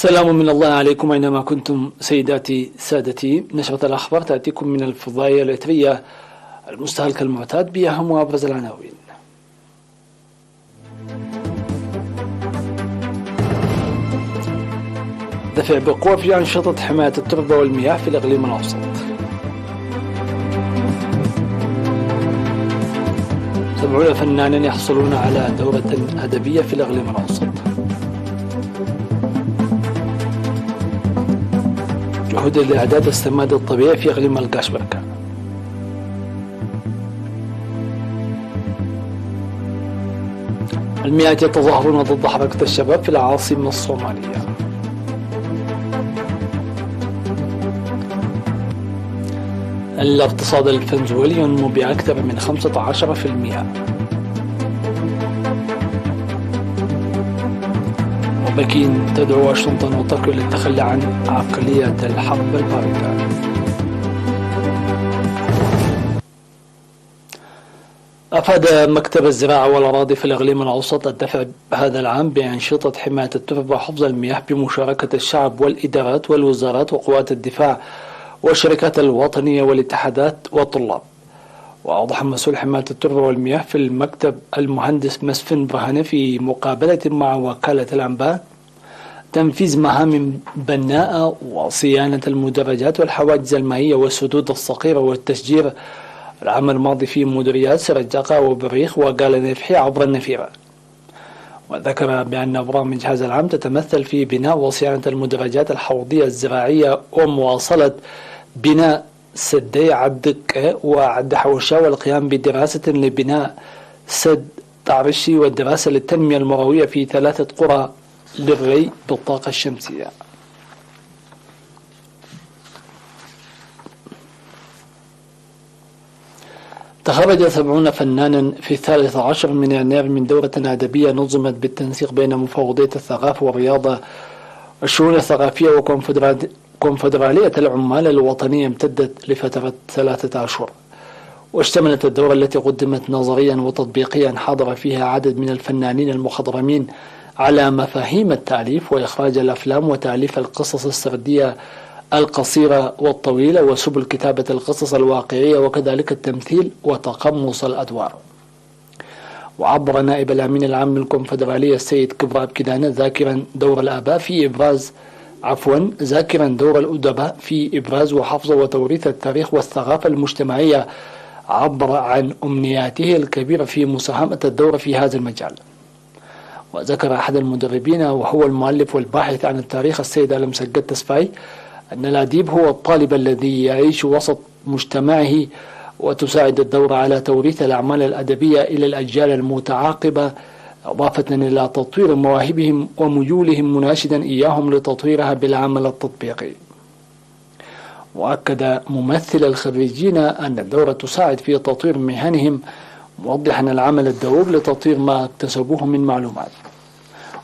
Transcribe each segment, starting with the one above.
سلام من الله عليكم أينما كنتم سيداتي سادتي. نشرة الأخبار تأتيكم من الفضائية الإثرية المستهلكة المعتاد بأهم وأبرز العناوين. دفع بقوة في أنشطة حماية التربة والمياه في الإقليم الأوسط. سبعون فنانا يحصلون على دورة أدبية في الإقليم الأوسط. جهود لإعداد السماد الطبيعي في إقليم القاشبركة. المئات يتظاهرون ضد حركة الشباب في العاصمة الصومالية. الاقتصاد الفنزويلي ينمو بأكثر من 15%. وبكين تدعو واشنطن وطوكيو للتخلي عن عقلية الحرب الباردة. أفاد مكتب الزراعة والأراضي في الإقليم الأوسط الدفع هذا العام بأنشطة حماية التربة وحفظ المياه بمشاركة الشعب والإدارات والوزارات وقوات الدفاع والشركات الوطنية والاتحادات والطلاب. وأوضح مسؤول حماية التربة والمياه في المكتب المهندس مسفن برهاني في مقابلة مع وكالة الأنباء تنفيذ مهام بناءة وصيانة المدرجات والحواجز المائية والسدود الصغيرة والتشجير العام الماضي في مديريات سرجاقة وبريخ وقال نفحي عبر النفيرة. وذكر بأن برامج هذا العام تتمثل في بناء وصيانة المدرجات الحوضية الزراعية ومواصلة بناء سدي عبدك وعبد حوشة والقيام بدراسة لبناء سد طعرشي والدراسة للتنمية المروية في 3 قرى للري بالطاقة الشمسية. تخرج 70 فنانا في 13 من يناير من دورة أدبية نظمت بالتنسيق بين مفوضية الثقافة والرياضة الشؤون الثقافية وكونفدرالية العمال الوطنية امتدت لفترة 3 أشهر. واشتملت الدورة التي قدمت نظريا وتطبيقيا حضر فيها عدد من الفنانين المخضرمين على مفاهيم التأليف وإخراج الأفلام وتأليف القصص السردية القصيرة والطويلة وسبل كتابة القصص الواقعية وكذلك التمثيل وتقمص الأدوار. وعبر نائب الأمين العام للكونفدرالية السيد كبراب كدانة ذاكرا دور الآباء في إبراز ذاكرا دور الأدباء في إبراز وحفظ وتوريث التاريخ والثقافة المجتمعية. عبر عن أمنياته الكبيرة في مساهمة الدورة في هذا المجال. وذكر أحد المدربين وهو المؤلف والباحث عن التاريخ السيد ألم سجد تسفاي أن الأديب هو الطالب الذي يعيش وسط مجتمعه وتساعد الدورة على توريث الأعمال الأدبية إلى الأجيال المتعاقبة إضافة إلى تطوير مواهبهم وميولهم مناشدا إياهم لتطويرها بالعمل التطبيقي. وأكد ممثل الخريجين أن الدورة تساعد في تطوير مهنهم موضحا العمل الدؤوب لتطوير ما اكتسبوه من معلومات.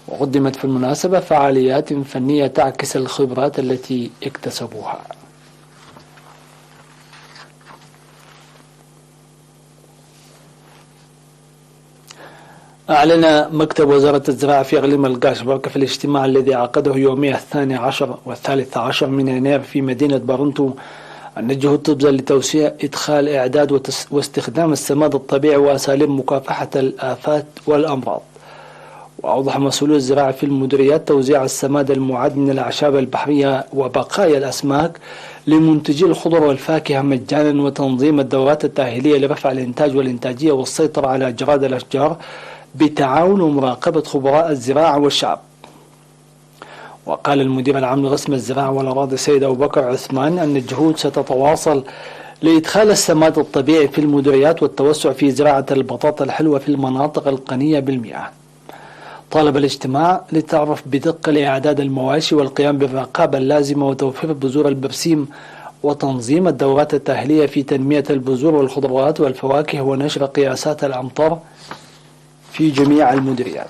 وقدمت في المناسبة فعاليات فنية تعكس الخبرات التي اكتسبوها. أعلن مكتب وزارة الزراعة في إقليم القاشبركة في الاجتماع الذي عقده يومي 12 و13 من يناير في مدينة بارنتو أن الجهود تبذل لتوسيع إدخال إعداد واستخدام السماد الطبيعي وأساليب مكافحة الآفات والأمراض. وأوضح مسؤولو الزراعة في المديريات توزيع السماد المعد من الأعشاب البحرية وبقايا الأسماك لمنتجي الخضر والفاكهة مجانا وتنظيم الدورات التأهيلية لرفع الإنتاج والإنتاجية والسيطرة على جراد الأشجار بتعاون ومراقبة خبراء الزراعة والشعب. وقال المدير العام لقسم الزراعة والأراضي السيد أبو بكر عثمان أن الجهود ستتواصل لإدخال السماد الطبيعي في المديريات والتوسع في زراعة البطاطا الحلوة في المناطق الغنية بالمياه. طالب الاجتماع للتعرف بدقة لإعداد المواشي والقيام بالرقابة اللازمة وتوفير بذور البرسيم وتنظيم الدورات التأهيلية في تنمية البذور والخضروات والفواكه ونشر قياسات الأمطار في جميع المديريات.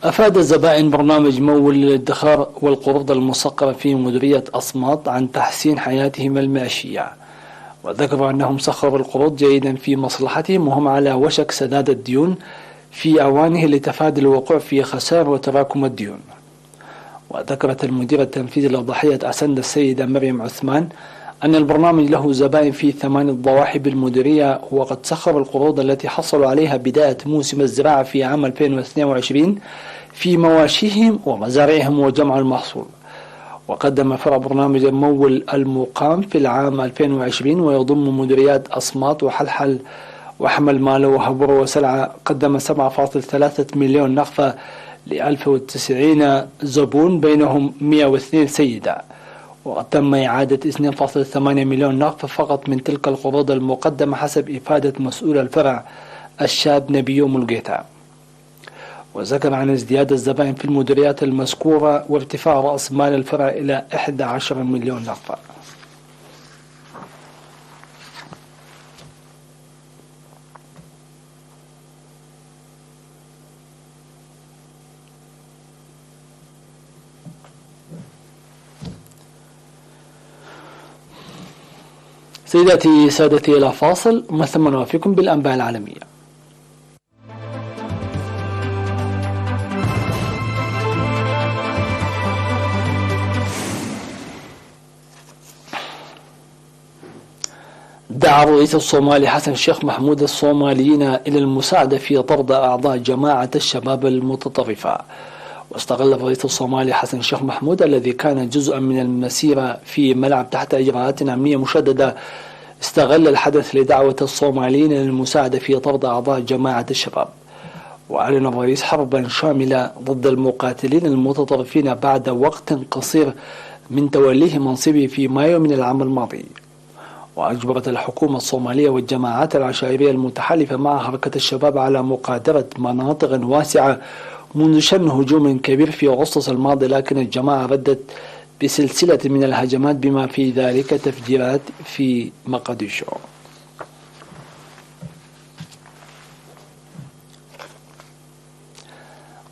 أفاد الزبائن برنامج مول للادخار والقروض المصقرة في مديرية أصمات عن تحسين حياتهم المعيشية. وذكروا أنهم سخروا القروض جيدا في مصلحتهم وهم على وشك سداد الديون في أوانه لتفادي الوقوع في خسائر وتراكم الديون. وذكرت المدير التنفيذي لضحية أسند السيدة مريم عثمان أن البرنامج له زبائن في 8 ضواحي بالمديرية، وقد سخر القروض التي حصلوا عليها بداية موسم الزراعة في عام 2022 في مواشيهم ومزارعهم وجمع المحصول. وقدم فرع برنامج مول المقام في العام 2020 ويضم مديريات أصمات وحلحل وحمل ماله وهبر وسلعة، قدم 7.3 مليون نقفة ل 1090 زبون بينهم 102 سيدة. وقد تم إعادة 2.8 مليون نقفة فقط من تلك القروض المقدمة حسب إفادة مسؤول الفرع الشاب نبيو ملقيتا. وذكر عن ازدياد الزبائن في المديريات المذكورة وارتفاع رأس مال الفرع إلى 11 مليون نقفة. سيداتي سادتي إلى فاصل ثم نوافيكم بالأنباء العالمية. دعا الرئيس الصومالي حسن الشيخ محمود الصوماليين إلى المساعدة في طرد أعضاء جماعة الشباب المتطرفة. واستغل الرئيس الصومالي حسن الشيخ محمود الذي كان جزءا من المسيرة في ملعب تحت إجراءات أمنية مشددة، استغل الحدث لدعوة الصوماليين للمساعدة في طرد أعضاء جماعة الشباب. وأعلن الرئيس حربا شاملة ضد المقاتلين المتطرفين بعد وقت قصير من توليه منصبه في مايو من العام الماضي. وأجبرت الحكومة الصومالية والجماعات العشائرية المتحالفة مع حركة الشباب على مقادرة مناطق واسعة منذ شن هجوم كبير في أغسطس الماضي، لكن الجماعة ردت بسلسلة من الهجمات بما في ذلك تفجيرات في مقديشو.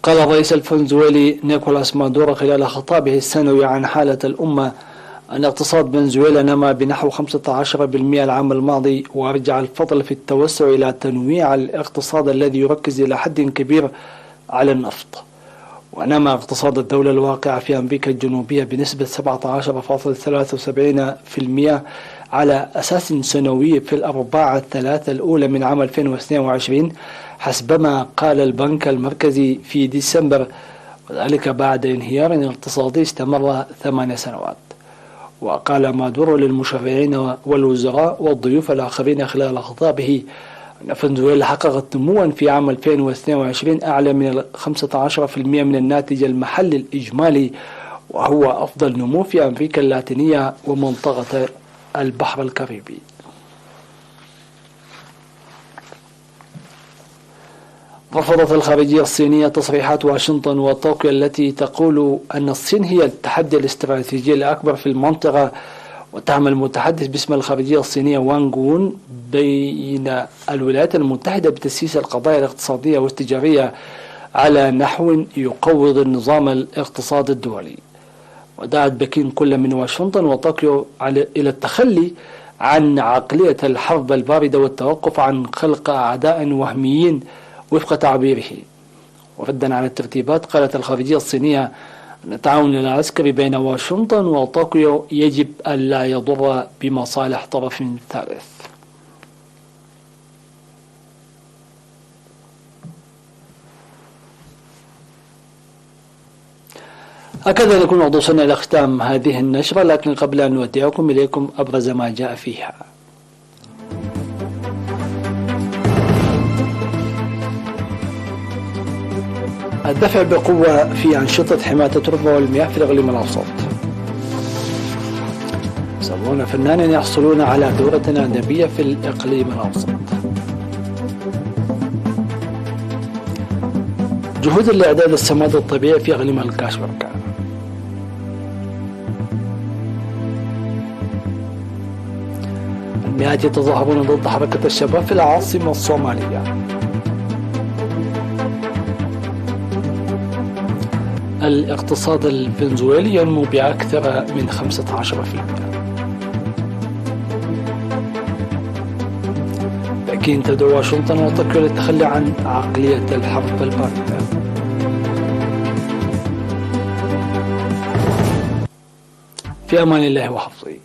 قال الرئيس الفنزويلي نيكولاس مادورو خلال خطابه السنوي عن حالة الأمة أن اقتصاد فنزويلا نما بنحو 15% العام الماضي، وأرجع الفضل في التوسع إلى تنويع الاقتصاد الذي يركز إلى حد كبير على النفط. ونما اقتصاد الدولة الواقعة في أمريكا الجنوبية بنسبة 17.73% على أساس سنوي في الأرباع الثلاثة الأولى من عام 2022 حسبما قال البنك المركزي في ديسمبر، وذلك بعد انهيار اقتصادي استمر 8 سنوات. وقال مادورو للمشرعين والوزراء والضيوف الآخرين خلال خطابه أن فنزويلا حققت نموا في عام 2022 أعلى من 15% من الناتج المحلي الإجمالي، وهو أفضل نمو في أمريكا اللاتينية ومنطقة البحر الكاريبي. رفضت الخارجية الصينية تصريحات واشنطن وطوكيو التي تقول أن الصين هي التحدي الاستراتيجي الأكبر في المنطقة. وتعمل المتحدث باسم الخارجية الصينية وانغ وون بين الولايات المتحدة بتسييس القضايا الاقتصادية والتجارية على نحو يقوض النظام الاقتصادي الدولي. ودعت بكين كل من واشنطن وطوكيو إلى التخلي عن عقلية الحرب الباردة والتوقف عن خلق أعداء وهميين وفق تعبيره. وردا على الترتيبات قالت الخارجية الصينية أن التعاون العسكري بين واشنطن وطوكيو يجب ألا يضر بمصالح طرف ثالث. هكذا نكون قد وصلنا إلى ختام هذه النشرة، لكن قبل أن نودعكم إليكم أبرز ما جاء فيها. الدفع بقوة في أنشطة حماية التربة والمياه في الإقليم الأوسط. 70 فنانا يحصلون على دورة أدبية في الإقليم الأوسط. جهود لإعداد السماد الطبيعي في إقليم الكاشبركة. المئات يتظاهرون ضد حركة الشباب في العاصمة الصومالية. الاقتصاد الفنزويلي ينمو بأكثر من 15%. بكين تدعو واشنطن وطوكيو للتخلي عن عقلية الحرب الباردة. في أمان الله وحفظه.